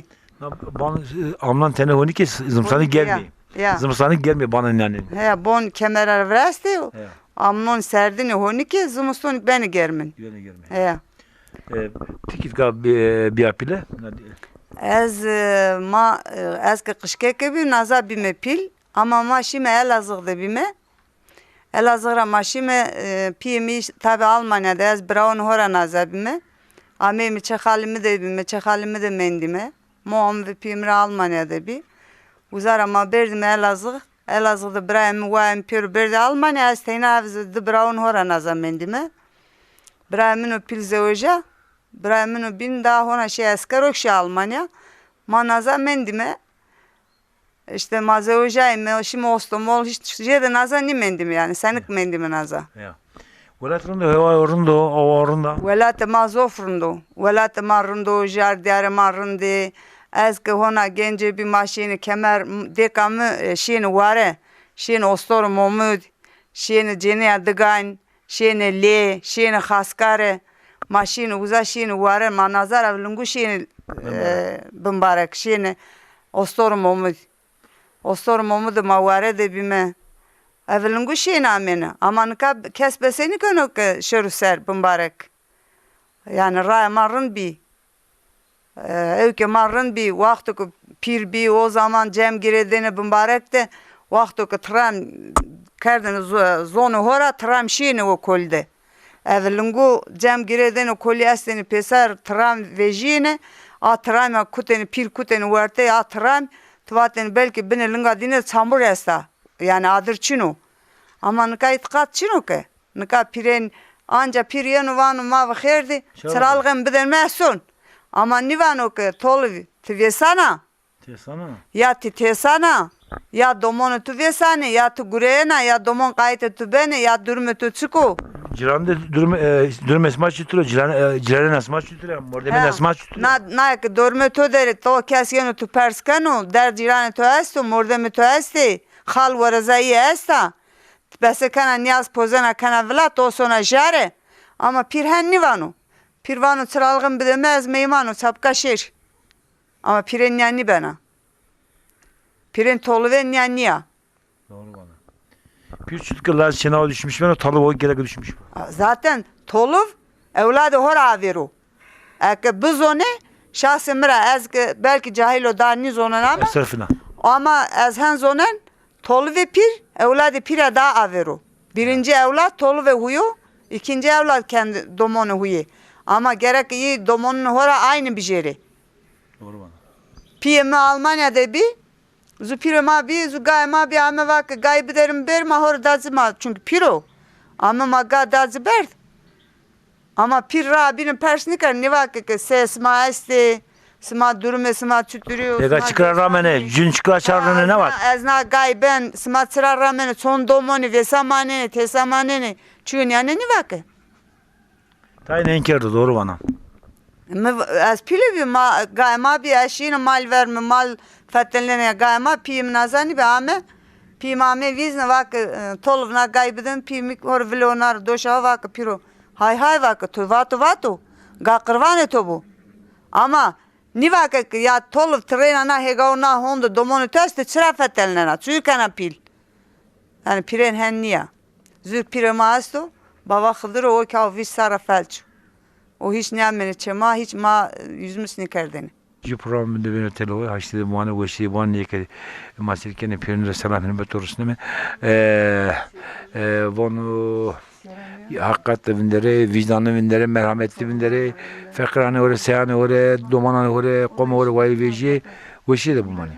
Bana amlan telefonu ki zımsanı gelmiyor. Ya. Zımsanı gelmiyor bana yani. هیا بون کمره ورستی Ya. امنون سردنی هونی که زمستون بنی گرمن Güvene gelmiyor. هیا Tikit ka bir apile. از ما از که قشکه که بیم نازا بیمه پیل اما ما شیمه Elazığ'da بیمه Elazığ'a ما شیمه پیمی tabi Almanya'da az braun hora naza bime amemi çekalimi de bime çekalimi de mendime moam ve pimre Almanya'da bi uzara ma berdim Elazığ'da brahim vaim pir berdi Almanya az teyna avzı braun hora naza mendime brahimin o pil zeoja Brahimin o bin daha ona şey asker okşa Almanya. Manaza mendime. İşte mazevojayım. Şimdi ostomol hiç şey de naza ni mendime yani. Senik mendime naza. Ya. Velatında hava orunda o orunda. Velate ma zofrundo. Velate ma rundo jar diğer ma rundi. Eski hona gence bir maşini kemer dekamı şeyini vare. Şeyini ostor momud. Şeyini cene dıgayn. Şeyini le. Şeyini haskare. Maşini uza şeyini vare ma nazar avlungu şeyini bimbarek şeyini ostor momud. Ostor momud ma vare de bime. Avlungu şeyini amene. Aman ka kesbeseni kono ke şeruser bimbarek. Yani ray marın bir. Evke marın bir. Vakti ki pir bir o zaman cem girediğini mübarek de vakti ki tram kerdini zonu hora tram şiini o kolde. Evvelungu cem girediğini koli esteni pesar tram vejine a tram kuteni pir kuteni verte a tram tvaten belki bine linga dine çamur esta. Yani adır çinu. Ama nika itikat çinu ke. Nika piren anca pir yenu vanu ma vxerdi. Sıralgın biden mehsun. Ama nivano ke tolvi tivesana. Tesana. Ya ti tesana. Ya domonu tu vesane ya tu gurena ya domon kayte tu bene ya durme tu çıku. Cilan'da durma smaç tutuyor. Cilan'da smaç tutuyor. Mordeme smaç tutuyor. Na ke durme tu deri to keskenu tu perskanu der cirane tu estu mordeme tu esti. Khal varazai esta. Bes kana niyaz pozana kana vla to sona jare. Ama pirhen nivano. Pirvano çıralgın bidemez meymano çapka şir. Ama piren yani bana. Piren tolu ve nyanniya. Doğru bana. Bir çutkalar çenava düşmüş ben o talı o gerek düşmüş. Zaten toluv evladı hor averu. Eke biz onu şahsi mira ez belki cahil o daniz onun ama Sırfına. ama ez hen zonen tolu ve pir evladı pire daha averu. Birinci evlat tolu ve huyu, ikinci evlat kendi domonu huyu. Ama gerek iyi domonun hora aynı bir jeri. Doğru bana. Piyemi Almanya'da bir zu pirema bir zu gayma bir ama vak gay biderim berma hor dazıma çünkü piro. Ama maga dazı berd. Ama pir rabinin persnikar ne vak ki ses ma este sma durume sma çütürüyor. Ega çıkar ramene, cün çıkar çarrını ne var? Ezna gay ben sma çırar ramene son domoni vesamane tesamane çünkü yani ne vak? Tayin enkerdi doğru bana. Az pili bir gayma bir eşiğine mal verme mal fetelene gayma piyim nazani be ame piyim ame vizne vak tolovna gaybeden piyim hor vilonar doşa vak piro hay vak tu vatu gakırvane to bu ama ni vak ya tolov trena na hegavna honda domonu teste çıra fetelene çünkü pil yani piren henniya zür pirema asto baba khıdır o ka vis sara felç. O hiç ne amene çema hiç ma yüzmüsünü kerdeni. Ci programında beni teloy haştı muane veşi van yeke masirkene perinre selamını betorusne mi vonu hakikatli bindere, vicdanlı bindere, merhametli bindere, fekrane ore, seyane ore, domana ore, koma ore, vay veji, veşi de bu mani.